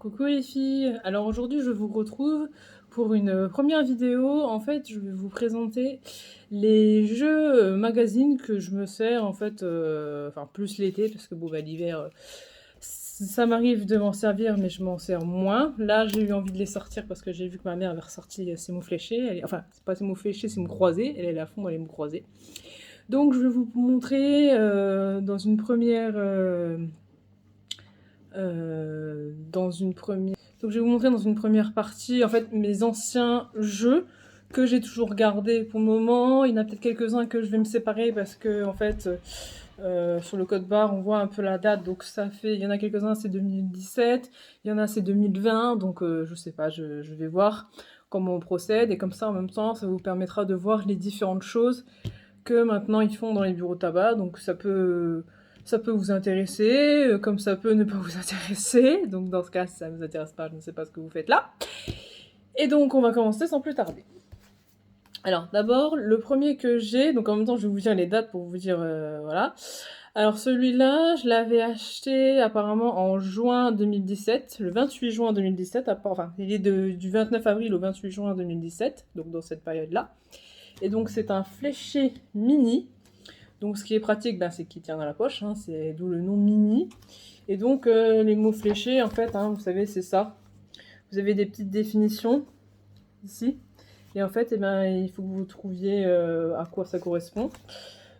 Coucou les filles, alors aujourd'hui je vous retrouve pour une première vidéo. En fait, je vais vous présenter les jeux magazines que je me sers en fait, enfin plus l'été parce que bon bah l'hiver ça m'arrive de m'en servir mais je m'en sers moins. Là j'ai eu envie de les sortir parce que j'ai vu que ma mère avait ressorti ses mots fléchés, enfin c'est pas ses mots fléchés, c'est mots croisés, elle est à fond dans les mots croisés. Donc je vais vous montrer dans une première... Donc je vais vous montrer dans une première partie en fait mes anciens jeux que j'ai toujours gardés pour le moment. Il y en a peut-être quelques-uns que je vais me séparer parce que en fait sur le code barre on voit un peu la date, donc ça fait, il y en a quelques-uns c'est 2017, il y en a c'est 2020, donc je sais pas, je vais voir comment on procède et comme ça en même temps ça vous permettra de voir les différentes choses que maintenant ils font dans les bureaux de tabac, donc ça peut vous intéresser, comme ça peut ne pas vous intéresser. Donc dans ce cas, si ça ne vous intéresse pas, je ne sais pas ce que vous faites là. Et donc on va commencer sans plus tarder. Alors d'abord, le premier que j'ai, donc en même temps je vais vous dire les dates pour vous dire, voilà. Alors celui-là, je l'avais acheté apparemment en juin 2017, le 28 juin 2017, enfin il est du 29 avril au 28 juin 2017, donc dans cette période-là. Et donc c'est un fléché mini. Donc ce qui est pratique, c'est qu'il tient dans la poche, hein, c'est d'où le nom mini. Et donc les mots fléchés, en fait, hein, vous savez, c'est ça. Vous avez des petites définitions ici. Et en fait, il faut que vous trouviez à quoi ça correspond.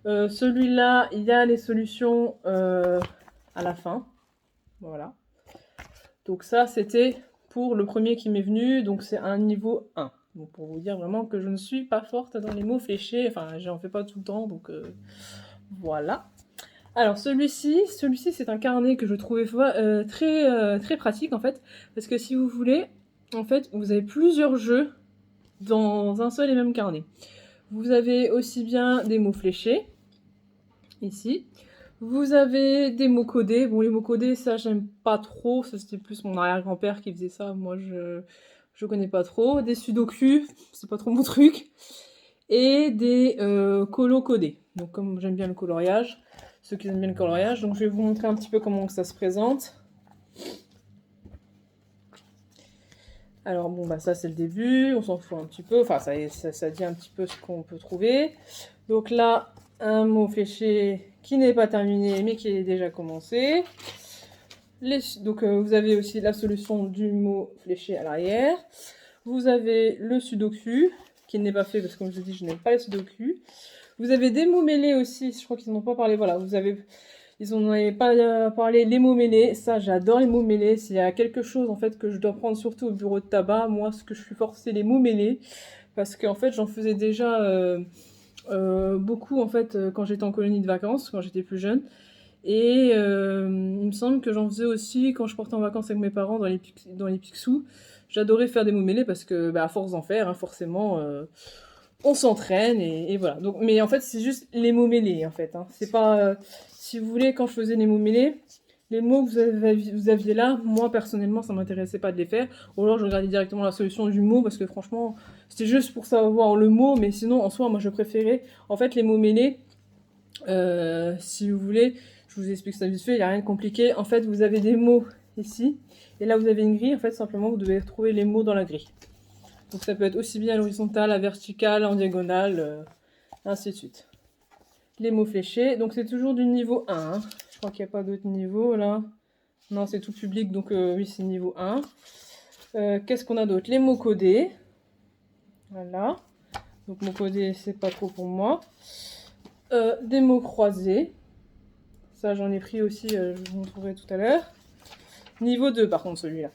Celui-là, il y a les solutions à la fin. Voilà. Donc ça, c'était pour le premier qui m'est venu. Donc c'est un niveau 1. Donc pour vous dire vraiment que je ne suis pas forte dans les mots fléchés. Enfin, j'en fais pas tout le temps, donc voilà. Alors celui-ci c'est un carnet que je trouvais très pratique en fait, parce que si vous voulez, en fait, vous avez plusieurs jeux dans un seul et même carnet. Vous avez aussi bien des mots fléchés, ici. Vous avez des mots codés. Bon, les mots codés, ça, j'aime pas trop. Ça, c'était plus mon arrière-grand-père qui faisait ça. Moi, je connais pas trop. Des sudoku, c'est pas trop mon truc. Et des colos codés. Donc, comme j'aime bien le coloriage, ceux qui aiment bien le coloriage, donc je vais vous montrer un petit peu comment ça se présente. Alors bon, ça c'est le début, on s'en fout un petit peu, enfin ça dit un petit peu ce qu'on peut trouver. Donc là, un mot fléché qui n'est pas terminé mais qui est déjà commencé. Donc vous avez aussi la solution du mot fléché à l'arrière. Vous avez le sudoku, qui n'est pas fait parce que comme je dis, je n'aime pas les sudoku. Vous avez des mots mêlés aussi, je crois qu'ils n'en ont pas parlé, voilà, ils n'en avaient pas parlé, les mots mêlés, ça j'adore les mots mêlés. S'il y a quelque chose en fait que je dois prendre surtout au bureau de tabac, moi ce que je suis forte c'est les mots mêlés, parce qu'en fait j'en faisais déjà beaucoup en fait quand j'étais en colonie de vacances, quand j'étais plus jeune, et il me semble que j'en faisais aussi quand je partais en vacances avec mes parents dans les Picsou. J'adorais faire des mots mêlés parce que à force d'en faire, hein, forcément on s'entraîne et voilà. Donc, mais en fait, c'est juste les mots mêlés, en fait. Hein. C'est pas... si vous voulez, quand je faisais les mots mêlés, les mots que vous aviez là, moi, personnellement, ça m'intéressait pas de les faire. Ou alors, je regardais directement la solution du mot, parce que franchement, c'était juste pour savoir le mot, mais sinon, en soi, moi, je préférais... En fait, les mots mêlés, si vous voulez, je vous explique ça vite fait, il n'y a rien de compliqué. En fait, vous avez des mots ici, et là, vous avez une grille. En fait, simplement, vous devez trouver les mots dans la grille. Donc ça peut être aussi bien à l'horizontale, à verticale, en diagonale, ainsi de suite. Les mots fléchés, donc c'est toujours du niveau 1. Hein. Je crois qu'il n'y a pas d'autre niveau là. Non, c'est tout public, donc oui, c'est niveau 1. Qu'est-ce qu'on a d'autre? Les mots codés. Voilà. Donc mots codés, c'est pas trop pour moi. Des mots croisés. Ça, j'en ai pris aussi, je vous montrerai tout à l'heure. Niveau 2, par contre, celui-là.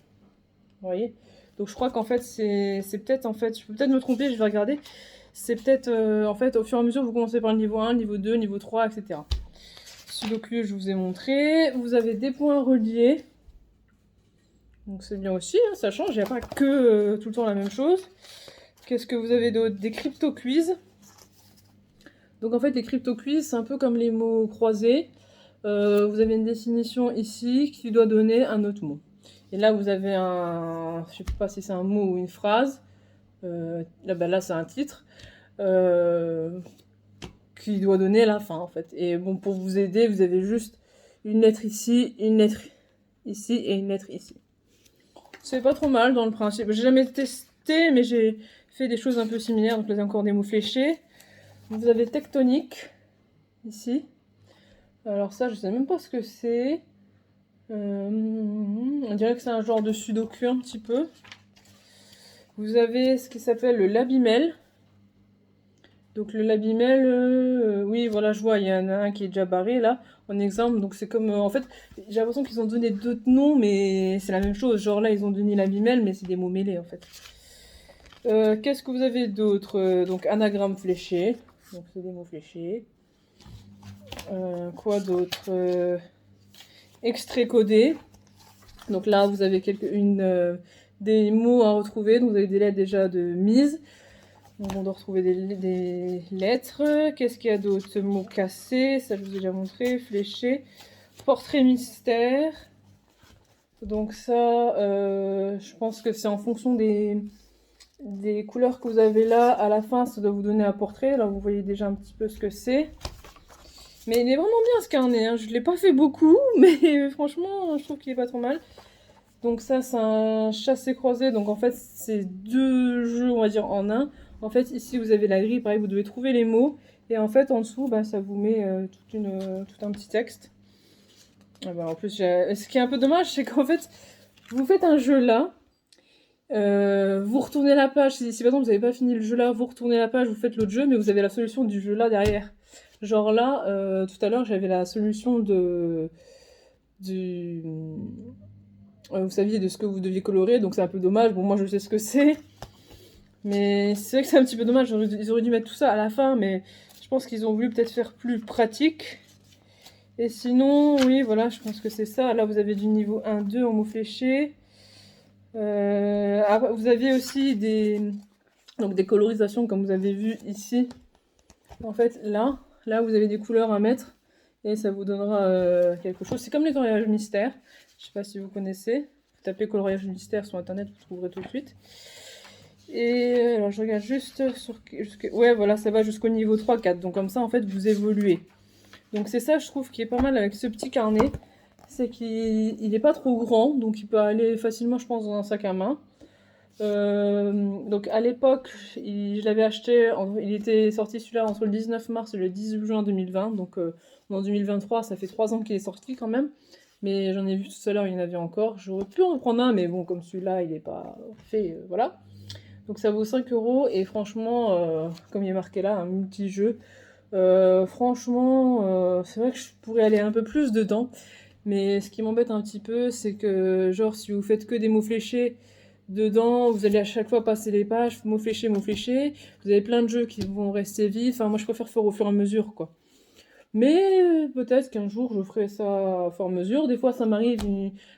Vous voyez? Donc je crois qu'en fait, c'est peut-être, en fait, je peux peut-être me tromper, je vais regarder. C'est peut-être, en fait, au fur et à mesure, vous commencez par le niveau 1, niveau 2, niveau 3, etc. Sudoku, je vous ai montré. Vous avez des points reliés. Donc c'est bien aussi, hein, ça change, il n'y a pas que tout le temps la même chose. Qu'est-ce que vous avez d'autre? Des crypto-quiz. Donc en fait, les crypto-quiz, c'est un peu comme les mots croisés. Vous avez une définition ici qui doit donner un autre mot. Et là, vous avez un... Je ne sais pas si c'est un mot ou une phrase. Là c'est un titre. Qui doit donner la fin, en fait. Et bon, pour vous aider, vous avez juste une lettre ici, une lettre ici et une lettre ici. C'est pas trop mal dans le principe. J'ai jamais testé, mais j'ai fait des choses un peu similaires. Donc là, il y a encore des mots fléchés. Vous avez tectonique, ici. Alors ça, je sais même pas ce que c'est. On dirait que c'est un genre de sudoku un petit peu. Vous avez ce qui s'appelle le labimel. Donc le labimel, oui, voilà, je vois, il y en a un qui est déjà barré là, en exemple. Donc c'est comme, en fait, j'ai l'impression qu'ils ont donné d'autres noms, mais c'est la même chose. Genre là, ils ont donné labimel, mais c'est des mots mêlés en fait. Qu'est-ce que vous avez d'autre? Donc anagramme fléché, donc c'est des mots fléchés. Quoi d'autre? Extrait codé. Donc là, vous avez des mots à retrouver. Donc vous avez des lettres déjà de mise. Donc on doit retrouver des lettres. Qu'est-ce qu'il y a d'autre? Mots cassés, ça je vous ai déjà montré. Fléché. Portrait mystère. Donc ça, je pense que c'est en fonction des couleurs que vous avez là. À la fin, ça doit vous donner un portrait. Là, vous voyez déjà un petit peu ce que c'est. Mais il est vraiment bien ce carnet, hein. Je ne l'ai pas fait beaucoup, mais franchement, je trouve qu'il est pas trop mal. Donc ça, c'est un chassé-croisé. Donc en fait, c'est 2 jeux, on va dire, en un. En fait, ici, vous avez la grille. Pareil, vous devez trouver les mots. Et en fait, en dessous, bah, ça vous met tout un petit texte. Ah bah, en plus, ce qui est un peu dommage, c'est qu'en fait, vous faites un jeu là. Vous retournez la page. Si par exemple, vous n'avez pas fini le jeu là, vous retournez la page, vous faites l'autre jeu, mais vous avez la solution du jeu là derrière. Genre là, tout à l'heure, j'avais la solution vous saviez de ce que vous deviez colorer, donc c'est un peu dommage. Bon, moi, je sais ce que c'est. Mais c'est vrai que c'est un petit peu dommage. Ils auraient dû mettre tout ça à la fin, mais je pense qu'ils ont voulu peut-être faire plus pratique. Et sinon, oui, voilà, je pense que c'est ça. Là, vous avez du niveau 1-2 en mots fléchés. Vous avez aussi donc des colorisations, comme vous avez vu ici. En fait, là, vous avez des couleurs à mettre et ça vous donnera quelque chose. C'est comme les coloriages mystères. Je sais pas si vous connaissez. Vous tapez coloriage mystère sur internet, vous trouverez tout de suite. Et alors, je regarde juste ouais, voilà, ça va jusqu'au niveau 3-4. Donc, comme ça, en fait, vous évoluez. Donc, c'est ça, je trouve, qui est pas mal avec ce petit carnet. C'est qu'il n'est pas trop grand. Donc, il peut aller facilement, je pense, dans un sac à main. Donc à l'époque, je l'avais acheté, il était sorti celui-là entre le 19 mars et le 10 juin 2020, donc en 2023, ça fait 3 ans qu'il est sorti quand même, mais j'en ai vu tout à l'heure, il y en avait encore, j'aurais pu en prendre un, mais bon, comme celui-là, il n'est pas fait, voilà. Donc ça vaut 5 euros, et franchement, comme il est marqué là, un multi-jeu, franchement, c'est vrai que je pourrais aller un peu plus dedans, mais ce qui m'embête un petit peu, c'est que, genre, si vous faites que des mots fléchés, dedans, vous allez à chaque fois passer les pages, mots fléchés, mots fléchés. Vous avez plein de jeux qui vont rester vides. Enfin, moi, je préfère faire au fur et à mesure, quoi. Mais peut-être qu'un jour, je ferai ça au fur et à mesure. Des fois, ça m'arrive,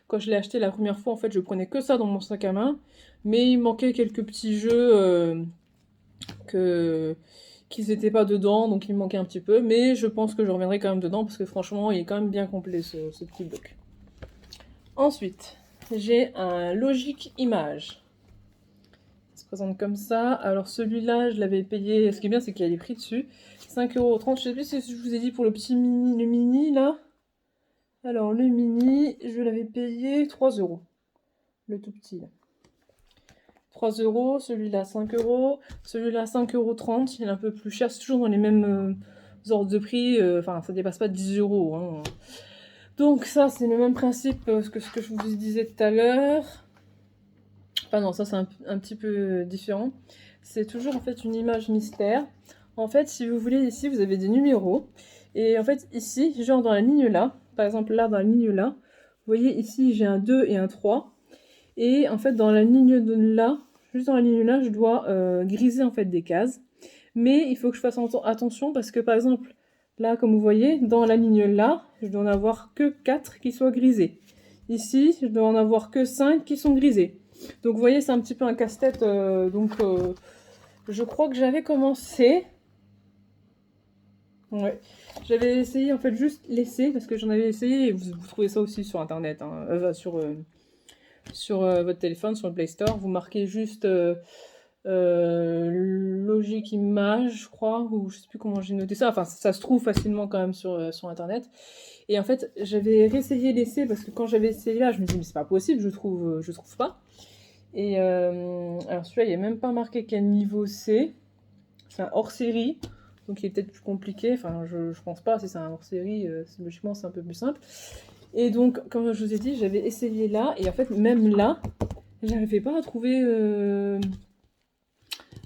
quand je l'ai acheté la première fois, en fait, je prenais que ça dans mon sac à main. Mais il manquait quelques petits jeux que qu'ils n'étaient pas dedans, donc il me manquait un petit peu. Mais je pense que je reviendrai quand même dedans, parce que franchement, il est quand même bien complet, ce petit bloc. Ensuite, j'ai un Logic Image. Ça se présente comme ça. Alors celui-là, je l'avais payé, ce qui est bien, c'est qu'il y a les prix dessus. 5,30 €. Je sais plus si je vous ai dit pour le petit mini, le mini là. Alors le mini, je l'avais payé 3 €. Le tout petit là. 3 €, celui-là 5 €, celui-là 5,30 €, il est un peu plus cher, c'est toujours dans les mêmes ordres de prix, enfin ça dépasse pas 10 €. Hein. Donc ça c'est le même principe que ce que je vous disais tout à l'heure. Enfin non, ça c'est un petit peu différent. C'est toujours en fait une image mystère. En fait, si vous voulez, ici vous avez des numéros. Et en fait, ici, genre dans la ligne là, par exemple là dans la ligne là, vous voyez ici j'ai un 2 et un 3. Et en fait, dans la ligne de là, juste dans la ligne là, je dois griser en fait des cases. Mais il faut que je fasse attention parce que par exemple, là comme vous voyez, dans la ligne là, je dois en avoir que 4 qui soient grisés. Ici, je dois en avoir que 5 qui sont grisés. Donc vous voyez, c'est un petit peu un casse-tête. Je crois que j'avais commencé. Ouais. J'avais essayé en fait juste laisser, parce que j'en avais essayé, et vous trouvez ça aussi sur internet, hein, sur votre téléphone, sur le Play Store. Vous marquez juste Logic Image, je crois, ou je sais plus comment j'ai noté ça. Enfin, ça se trouve facilement quand même sur internet. Et en fait, j'avais réessayé l'essai parce que quand j'avais essayé là, je me disais, mais c'est pas possible, je trouve pas. Et alors celui-là, il n'est même pas marqué quel niveau c'est. C'est un hors-série, donc il est peut-être plus compliqué. Enfin, je pense pas, si c'est un hors-série, logiquement c'est un peu plus simple. Et donc, comme je vous ai dit, j'avais essayé là, et en fait, même là, j'arrivais pas à trouver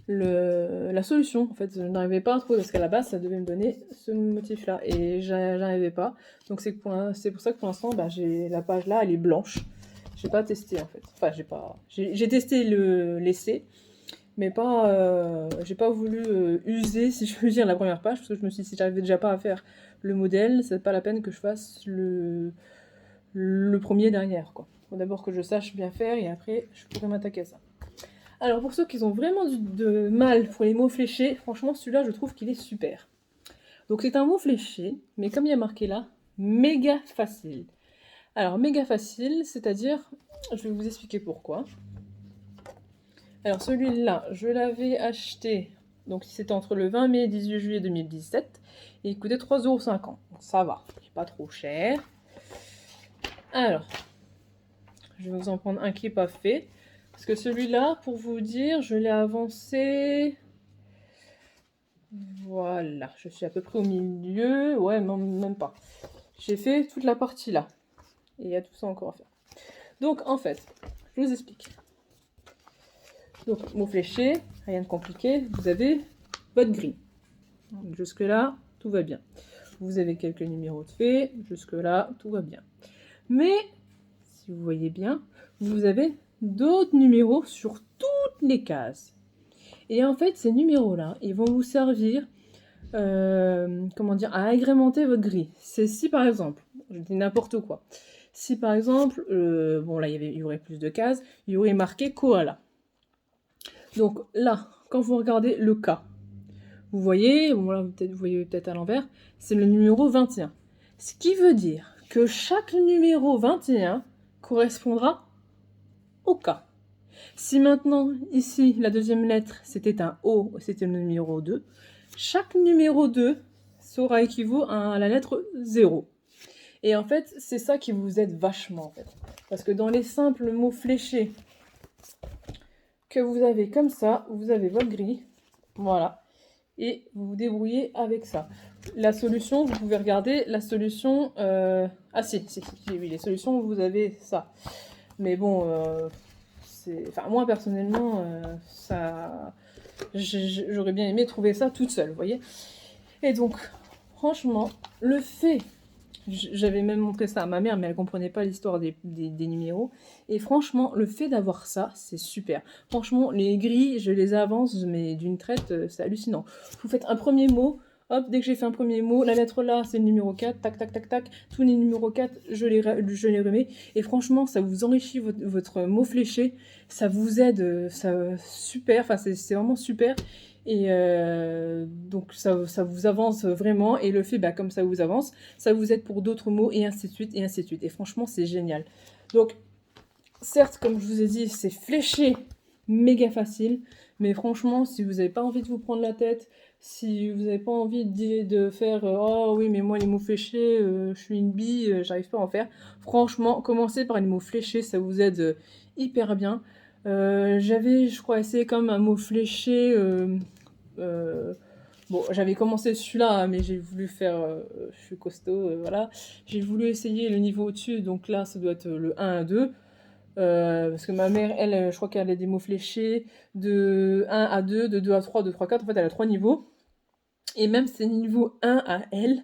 la solution. En fait, je n'arrivais pas à trouver, parce qu'à la base, ça devait me donner ce motif-là, et j'arrivais pas. Donc c'est pour ça que pour l'instant, bah, la page là, elle est blanche. J'ai pas testé en fait. Enfin, j'ai testé l'essai, mais pas, j'ai pas voulu user, si je veux dire, la première page, parce que je me suis dit, si j'arrivais déjà pas à faire le modèle, c'est pas la peine que je fasse le premier derrière, quoi. Faut d'abord que je sache bien faire, et après, je pourrais m'attaquer à ça. Alors, pour ceux qui ont vraiment de mal pour les mots fléchés, franchement, celui-là, je trouve qu'il est super. Donc, c'est un mot fléché, mais comme il y a marqué là, méga facile. Alors, méga facile, c'est-à-dire, je vais vous expliquer pourquoi. Alors, celui-là, je l'avais acheté, donc c'était entre le 20 mai et 18 juillet 2017, et il coûtait 3,50 €. Donc, ça va, c'est pas trop cher. Alors, je vais vous en prendre un qui n'est pas fait. Parce que celui-là, pour vous dire, je l'ai avancé... Voilà, je suis à peu près au milieu. Ouais, non, même pas. J'ai fait toute la partie là. Et il y a tout ça encore à faire. Donc, en fait, je vous explique. Donc, mot fléché, rien de compliqué. Vous avez votre grille. Jusque-là, tout va bien. Vous avez quelques numéros de fait. Jusque-là, tout va bien. Mais, si vous voyez bien, vous avez d'autres numéros sur toutes les cases. Et en fait, ces numéros-là, ils vont vous servir comment dire, à agrémenter votre grille. C'est si par exemple, je dis n'importe quoi, si par exemple, bon là il y aurait plus de cases, il y aurait marqué koala. Donc là, quand vous regardez le cas, vous voyez, bon là vous voyez peut-être à l'envers, c'est le numéro 21. Ce qui veut dire que chaque numéro 21 correspondra au cas. Si maintenant, ici, la deuxième lettre, c'était un O, c'était le numéro 2, chaque numéro 2 saura équivaut à la lettre 0. Et en fait, c'est ça qui vous aide vachement, en fait. Parce que dans les simples mots fléchés que vous avez comme ça, vous avez votre grille, voilà, et vous vous débrouillez avec ça. La solution, vous pouvez regarder la solution... Ah si, oui, les solutions, vous avez ça. Mais bon... Enfin, moi personnellement, j'aurais bien aimé trouver ça toute seule, vous voyez. Et donc, franchement, le fait, j'avais même montré ça à ma mère, mais elle comprenait pas l'histoire des numéros. Et franchement, le fait d'avoir ça, c'est super. Franchement, les grilles, je les avance, mais d'une traite, c'est hallucinant. Vous faites un premier mot. Hop, dès que j'ai fait un premier mot, la lettre là, c'est le numéro 4, tac, tac, tac, tac, tous les numéros 4, je les remets, et franchement, ça vous enrichit votre mot fléché, ça vous aide, super, enfin, c'est vraiment super, et donc ça vous avance vraiment, et le fait, bah, comme ça vous avance, ça vous aide pour d'autres mots, et ainsi de suite, et ainsi de suite, et franchement, c'est génial. Donc, certes, comme je vous ai dit, c'est fléché, méga facile, mais franchement, si vous n'avez pas envie de vous prendre la tête, si vous n'avez pas envie de faire oh oui, mais moi les mots fléchés, je suis une bille, j'arrive pas à en faire. Franchement, commencez par les mots fléchés, ça vous aide hyper bien. J'avais, je crois, essayé comme un mot fléché. Bon, j'avais commencé celui-là, mais j'ai voulu faire. Je suis costaud, voilà. J'ai voulu essayer le niveau au-dessus, donc là, ça doit être le 1 à 2. Parce que ma mère, elle, je crois qu'elle a des mots fléchés de 1 à 2, de 2 à 3, de 3 à 4. En fait, elle a 3 niveaux. Et même ces niveaux 1 à elle,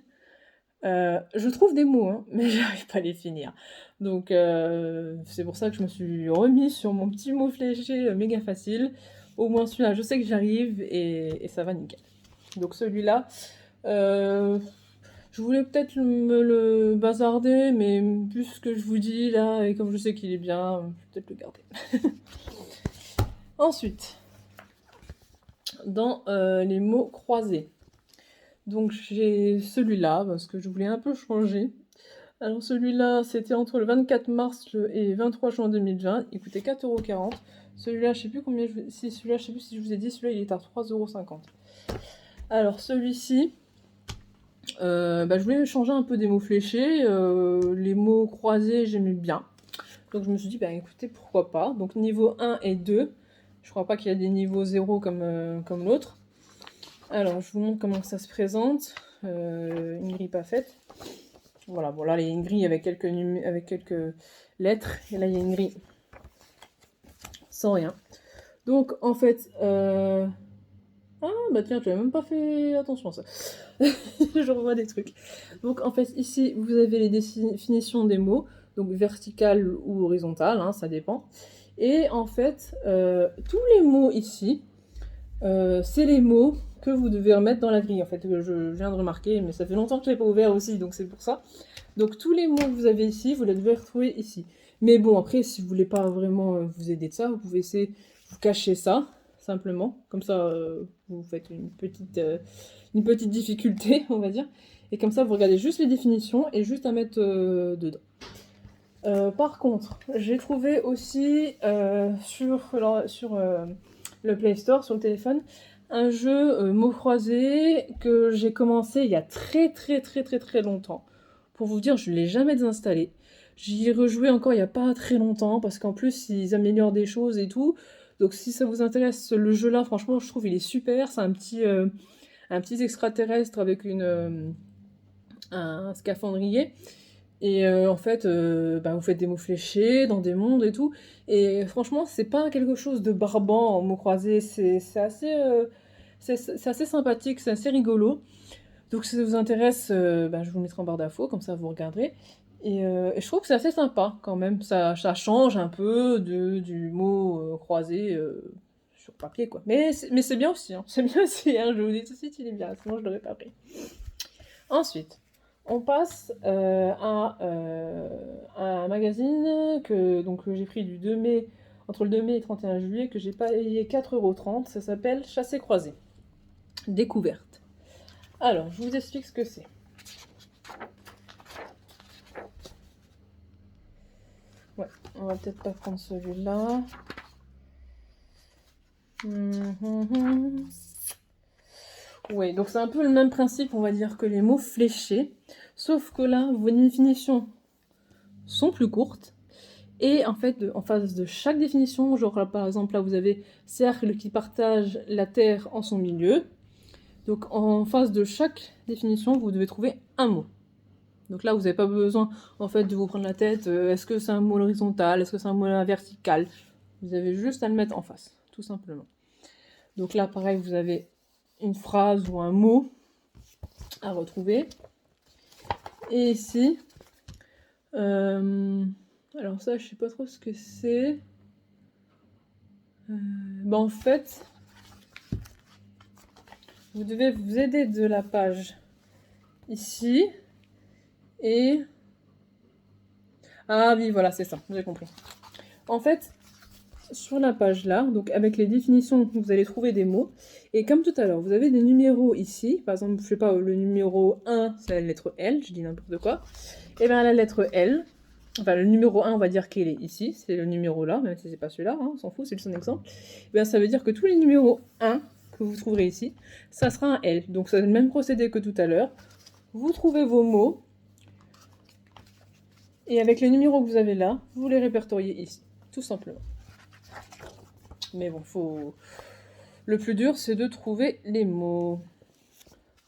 je trouve des mots, hein, mais j'arrive pas à les finir. Donc, c'est pour ça que je me suis remise sur mon petit mot fléché méga facile. Au moins celui-là, je sais que j'arrive et ça va nickel. Donc celui-là, je voulais peut-être me le bazarder, mais vu ce que je vous dis là, et comme je sais qu'il est bien, je vais peut-être le garder. Ensuite, dans les mots croisés. Donc j'ai celui-là, parce que je voulais un peu changer. Alors celui-là, c'était entre le 24 mars et 23 juin 2020. Il coûtait 4,40 €. Celui-là, je sais plus combien si celui-là, je sais plus si je vous ai dit, celui-là, il est à 3,50 €. Alors celui-ci, je voulais changer un peu des mots fléchés. Les mots croisés, j'aimais bien. Donc je me suis dit, bah écoutez, pourquoi pas. Donc niveau 1 et 2. Je crois pas qu'il y a des niveaux 0 comme l'autre. Alors, je vous montre comment ça se présente. Une grille pas faite. Voilà, bon là, il y a une grille avec quelques lettres. Et là, il y a une grille sans rien. Donc, en fait... Ah, bah tiens, tu n'as même pas fait attention à ça. Je revois des trucs. Donc, en fait, ici, vous avez les définitions des mots. Donc, vertical ou horizontal, hein, ça dépend. Et en fait, tous les mots ici, c'est les mots que vous devez remettre dans la grille. En fait, je viens de remarquer, mais ça fait longtemps que je ne l'ai pas ouvert aussi, donc c'est pour ça. Donc, tous les mots que vous avez ici, vous les devez retrouver ici. Mais bon, après, si vous voulez pas vraiment vous aider de ça, vous pouvez essayer de vous cacher ça, simplement. Comme ça, vous faites une petite difficulté, on va dire. Et comme ça, vous regardez juste les définitions et juste à mettre dedans. Par contre, j'ai trouvé aussi sur le Play Store, sur le téléphone, un jeu mots croisés que j'ai commencé il y a très longtemps. Pour vous dire, je ne l'ai jamais désinstallé. J'y ai rejoué encore il n'y a pas très longtemps, parce qu'en plus, ils améliorent des choses et tout. Donc si ça vous intéresse, le jeu là, franchement, je trouve il est super. C'est un petit extraterrestre avec un scaphandrier. Et en fait, vous faites des mots fléchés dans des mondes et tout. Et franchement, c'est pas quelque chose de barbant en mots croisés. C'est assez sympathique, c'est assez rigolo. Donc si ça vous intéresse, je vous mettrai en barre d'infos, comme ça vous regarderez. Et je trouve que c'est assez sympa quand même. Ça change un peu du mot croisé sur papier, quoi. Mais c'est bien aussi, hein. C'est bien aussi, hein. Je vous dis tout de suite, il est bien. Sinon, je l'aurais pas pris. Ensuite, on passe à un magazine que j'ai pris entre le 2 mai et 31 juillet, que j'ai payé 4,30 €. Ça s'appelle Chassé croisé. Découverte. Alors, je vous explique ce que c'est. Ouais, on va peut-être pas prendre celui-là. Ouais, donc c'est un peu le même principe, on va dire, que les mots fléchés. Sauf que là, vos définitions sont plus courtes. Et en fait, en face de chaque définition, genre là, par exemple, là vous avez cercle qui partage la Terre en son milieu. Donc en face de chaque définition, vous devez trouver un mot. Donc là, vous n'avez pas besoin en fait de vous prendre la tête. Est-ce que c'est un mot horizontal? Est-ce que c'est un mot vertical? Vous avez juste à le mettre en face, tout simplement. Donc là, pareil, vous avez une phrase ou un mot à retrouver. Et ici, alors ça, je sais pas trop ce que c'est. En fait, vous devez vous aider de la page ici. Et... Ah oui, voilà, c'est ça, j'ai compris. En fait, sur la page là, donc avec les définitions, vous allez trouver des mots. Et comme tout à l'heure, vous avez des numéros ici. Par exemple, je sais pas, le numéro 1, c'est la lettre L, je dis n'importe quoi. Et bien la lettre L, enfin le numéro 1, on va dire qu'il est ici, c'est le numéro là, même si c'est pas celui-là, hein, on s'en fout, c'est son exemple. Et bien ça veut dire que tous les numéros 1 que vous trouverez ici, ça sera un L. Donc c'est le même procédé que tout à l'heure. Vous trouvez vos mots, et avec les numéros que vous avez là, vous les répertoriez ici, tout simplement. Mais bon, le plus dur, c'est de trouver les mots.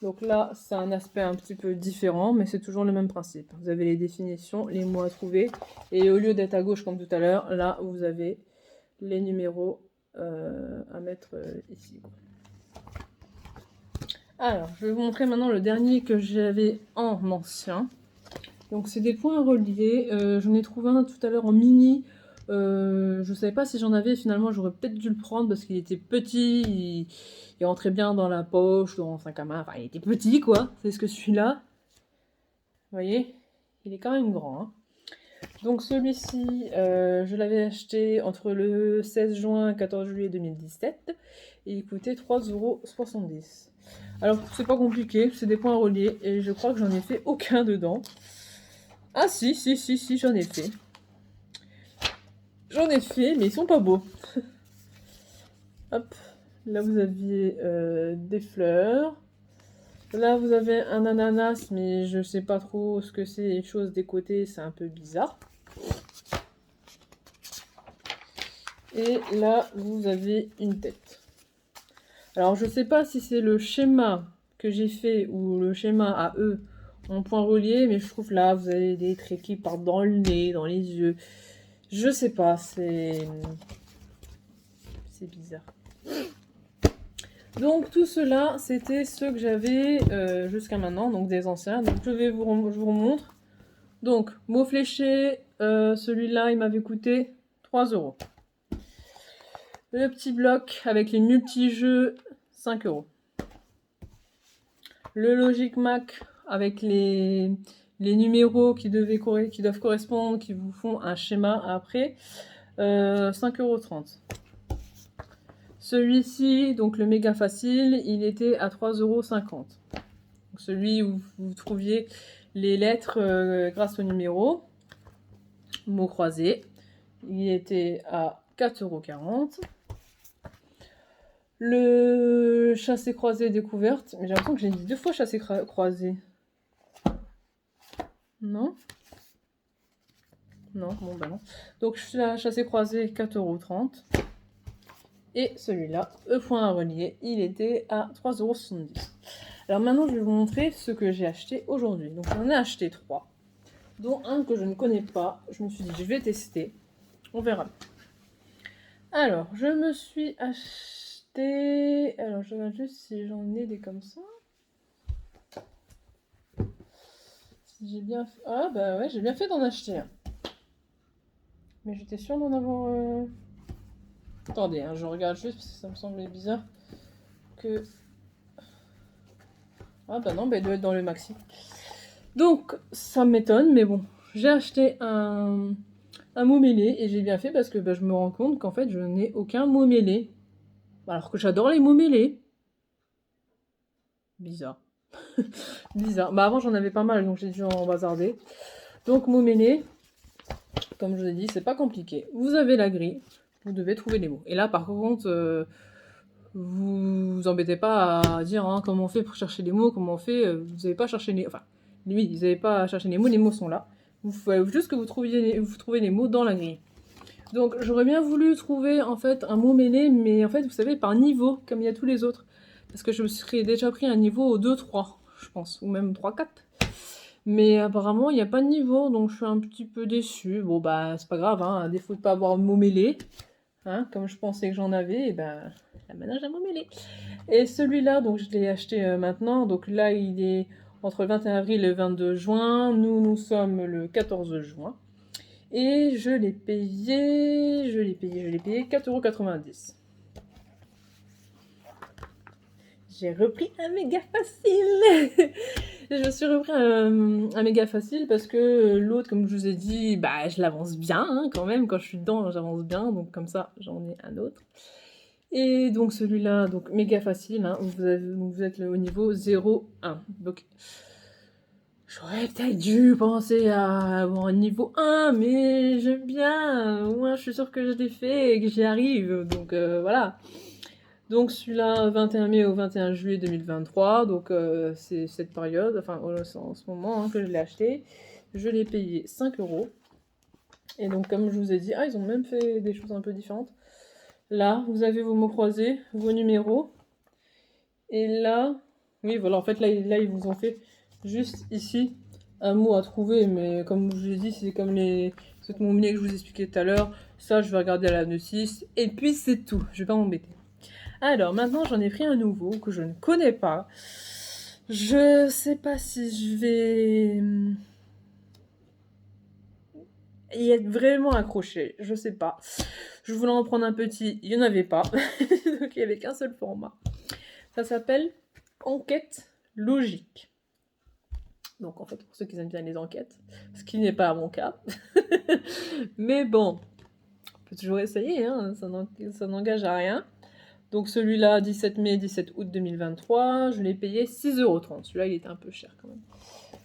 Donc là, c'est un aspect un petit peu différent, mais c'est toujours le même principe. Vous avez les définitions, les mots à trouver, et au lieu d'être à gauche comme tout à l'heure, là, vous avez les numéros à mettre ici. Alors, je vais vous montrer maintenant le dernier que j'avais en ancien. Donc, c'est des points reliés. J'en ai trouvé un tout à l'heure en mini. Je ne savais pas si j'en avais, finalement j'aurais peut-être dû le prendre parce qu'il était petit, il rentrait bien dans la poche, dans un sac à main, enfin il était petit quoi, c'est ce que celui-là. Vous voyez, il est quand même grand. Hein. Donc celui-ci, je l'avais acheté entre le 16 juin et 14 juillet 2017 et il coûtait 3,70 €. Alors c'est pas compliqué, c'est des points reliés et je crois que j'en ai fait aucun dedans. Ah si, j'en ai fait. J'en ai fait, mais ils sont pas beaux. Hop, là vous aviez des fleurs. Là, vous avez un ananas, mais je sais pas trop ce que c'est. Les choses des côtés, c'est un peu bizarre. Et là, vous avez une tête. Alors, je sais pas si c'est le schéma que j'ai fait ou le schéma à eux en point relié, mais je trouve là, vous avez des traits qui partent dans le nez, dans les yeux. Je sais pas, c'est bizarre. Donc tout cela, c'était ce que j'avais jusqu'à maintenant, donc des anciens. Donc je vous remontre. Donc, mot fléché, celui-là, il m'avait coûté 3 €. Le petit bloc avec les multi-jeux, 5 €. Le Logic Mac avec les numéros qui doivent correspondre, qui vous font un schéma après, 5,30 €. Celui-ci, donc le méga facile, il était à 3,50 €. Donc celui où vous trouviez les lettres grâce au numéro, mots croisés, il était à 4,40 €. Le chassé croisé découverte, mais j'ai l'impression que j'ai dit 2 fois chassé croisé. Non? Non, bon bah non. Donc chassé croisé, 4,30 €. Et celui-là, E point à relier, il était à 3,70 €. Alors maintenant, je vais vous montrer ce que j'ai acheté aujourd'hui. Donc j'en ai acheté 3, dont un que je ne connais pas. Je me suis dit, je vais tester. On verra. Alors, je me suis acheté... Alors, je regarde juste si j'en ai des comme ça. Si j'ai bien fait... Ah bah ouais, j'ai bien fait d'en acheter un. Mais j'étais sûre d'en avoir... Attendez, hein, je regarde juste parce que ça me semblait bizarre que... Ah bah non, bah il doit être dans le maxi. Donc, ça m'étonne, mais bon. J'ai acheté un mot mêlé et j'ai bien fait parce que bah, je me rends compte qu'en fait, je n'ai aucun mot mêlé. Alors que j'adore les mots mêlés. Bizarre. Bizarre. Bah avant, j'en avais pas mal, donc j'ai dû en bazarder. Donc, mot mêlé, comme je vous ai dit, c'est pas compliqué. Vous avez la grille, vous devez trouver les mots. Et là, par contre... vous embêtez pas à dire hein, comment on fait pour chercher les mots, comment on fait, vous n'avez pas cherché les... Enfin, oui, vous n'avez pas à chercher les mots sont là. Il faut juste que vous trouvez les mots dans la grille. Donc j'aurais bien voulu trouver en fait un mot mêlé, mais en fait vous savez par niveau, comme il y a tous les autres. Parce que je me serais déjà pris un niveau au 2-3, je pense, ou même 3-4. Mais apparemment il n'y a pas de niveau, donc je suis un petit peu déçue. Bon bah c'est pas grave, hein, à défaut de pas avoir un mot mêlé, hein, comme je pensais que j'en avais, et ben la manage à mot mêlé. Et celui-là, donc je l'ai acheté maintenant. Donc là, il est entre le 21 avril et le 22 juin. Nous sommes le 14 juin. Et je l'ai payé 4,90 €. J'ai repris un méga facile. Je me suis repris un méga facile parce que l'autre, comme je vous ai dit, bah je l'avance bien hein, quand même. Quand je suis dedans, j'avance bien. Donc comme ça, j'en ai un autre. Et donc celui-là, donc méga facile, hein, vous êtes au niveau 0,1. Donc j'aurais peut-être dû penser à avoir un niveau 1, mais j'aime bien. Moi, je suis sûre que je l'ai fait et que j'y arrive. Donc voilà. Donc celui-là, 21 mai au 21 juillet 2023. Donc c'est cette période, enfin en ce moment hein, que je l'ai acheté. Je l'ai payé 5 €. Et donc comme je vous ai dit, ah ils ont même fait des choses un peu différentes. Là, vous avez vos mots croisés, vos numéros. Et là, oui, voilà, en fait, là ils vous ont fait juste ici un mot à trouver. Mais comme je vous ai dit, c'est comme ce mot mêlé que je vous expliquais tout à l'heure. Ça, je vais regarder à la notice. Et puis, c'est tout. Je vais pas m'embêter. Alors, maintenant, j'en ai pris un nouveau que je ne connais pas. Je sais pas si je vais y être vraiment accroché. Je sais pas. Je voulais en prendre un petit, il n'y en avait pas. Donc il n'y avait qu'un seul format. Ça s'appelle Enquête logique. Donc en fait, pour ceux qui aiment bien les enquêtes, ce qui n'est pas mon cas. Mais bon, on peut toujours essayer, hein, ça n'engage à rien. Donc celui-là, 17 mai, 17 août 2023, je l'ai payé 6,30 €. Celui-là, il était un peu cher quand même.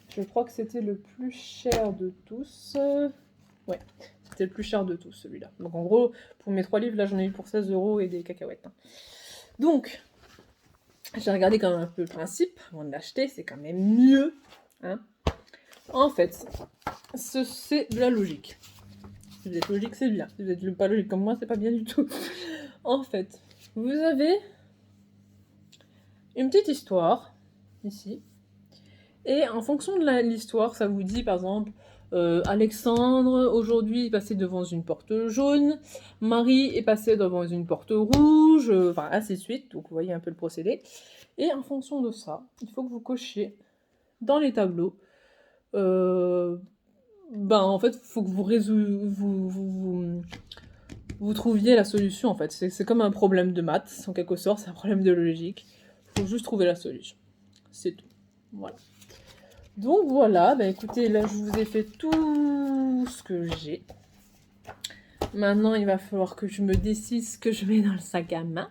Je crois que c'était le plus cher de tous. Ouais, c'était le plus cher de tous, celui-là. Donc en gros, pour mes 3 livres, là, j'en ai eu pour 16 € et des cacahuètes. Hein. Donc, j'ai regardé quand même un peu le principe avant de l'acheter, c'est quand même mieux. Hein. En fait, c'est de la logique. Si vous êtes logique, c'est bien. Si vous êtes pas logique comme moi, c'est pas bien du tout. En fait, vous avez une petite histoire, ici. Et en fonction de l'histoire, ça vous dit, par exemple, Alexandre, aujourd'hui, est passé devant une porte jaune. Marie est passée devant une porte rouge. Enfin, ainsi de suite. Donc, vous voyez un peu le procédé. Et en fonction de ça, il faut que vous cochiez dans les tableaux. En fait, il faut que vous trouviez la solution, en fait. C'est comme un problème de maths, en quelque sorte, c'est un problème de logique. Il faut juste trouver la solution. C'est tout. Voilà. Donc voilà, écoutez, là je vous ai fait tout ce que j'ai. Maintenant, il va falloir que je me décide ce que je mets dans le sac à main.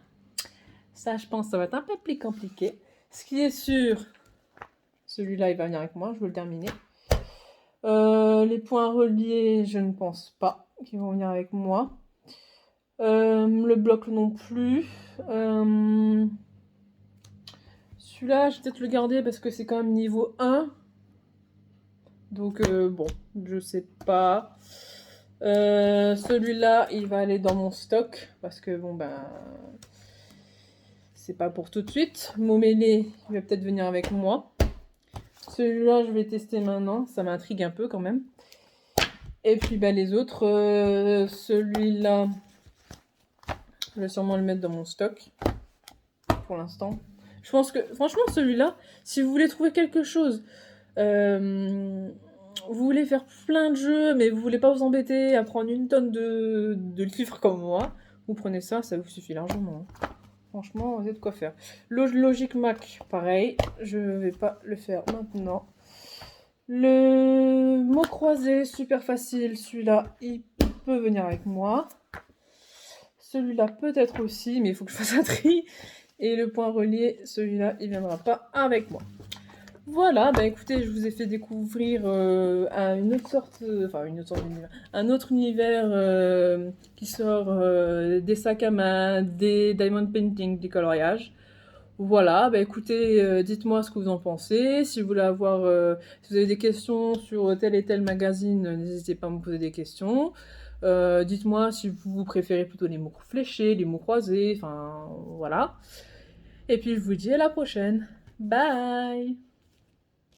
Ça, je pense, ça va être un peu plus compliqué. Ce qui est sûr, celui-là, il va venir avec moi, je veux le terminer. Les points reliés, je ne pense pas qu'ils vont venir avec moi. Le bloc non plus. Celui-là, je vais peut-être le garder parce que c'est quand même niveau 1. Donc, bon, je sais pas. Celui-là, il va aller dans mon stock parce que, c'est pas pour tout de suite. Momélé, il va peut-être venir avec moi. Celui-là, je vais tester maintenant. Ça m'intrigue un peu quand même. Et puis, les autres, celui-là, je vais sûrement le mettre dans mon stock pour l'instant. Je pense que, franchement, celui-là, si vous voulez trouver quelque chose, vous voulez faire plein de jeux, mais vous voulez pas vous embêter à prendre une tonne de livres comme moi, vous prenez ça, ça vous suffit largement. Franchement, vous avez de quoi faire. Logic Mac, pareil, je vais pas le faire maintenant. Le mot croisé, super facile, celui-là, il peut venir avec moi. Celui-là peut-être aussi, mais il faut que je fasse un tri. Et le point relié, celui-là, il viendra pas avec moi. Voilà, écoutez, je vous ai fait découvrir un autre univers qui sort des sacs à main, des diamond painting, des coloriages. Voilà, écoutez, dites-moi ce que vous en pensez. Si vous voulez si vous avez des questions sur tel et tel magazine, n'hésitez pas à me poser des questions. Dites-moi si vous préférez plutôt les mots fléchés, les mots croisés, enfin voilà. Et puis je vous dis à la prochaine. Bye!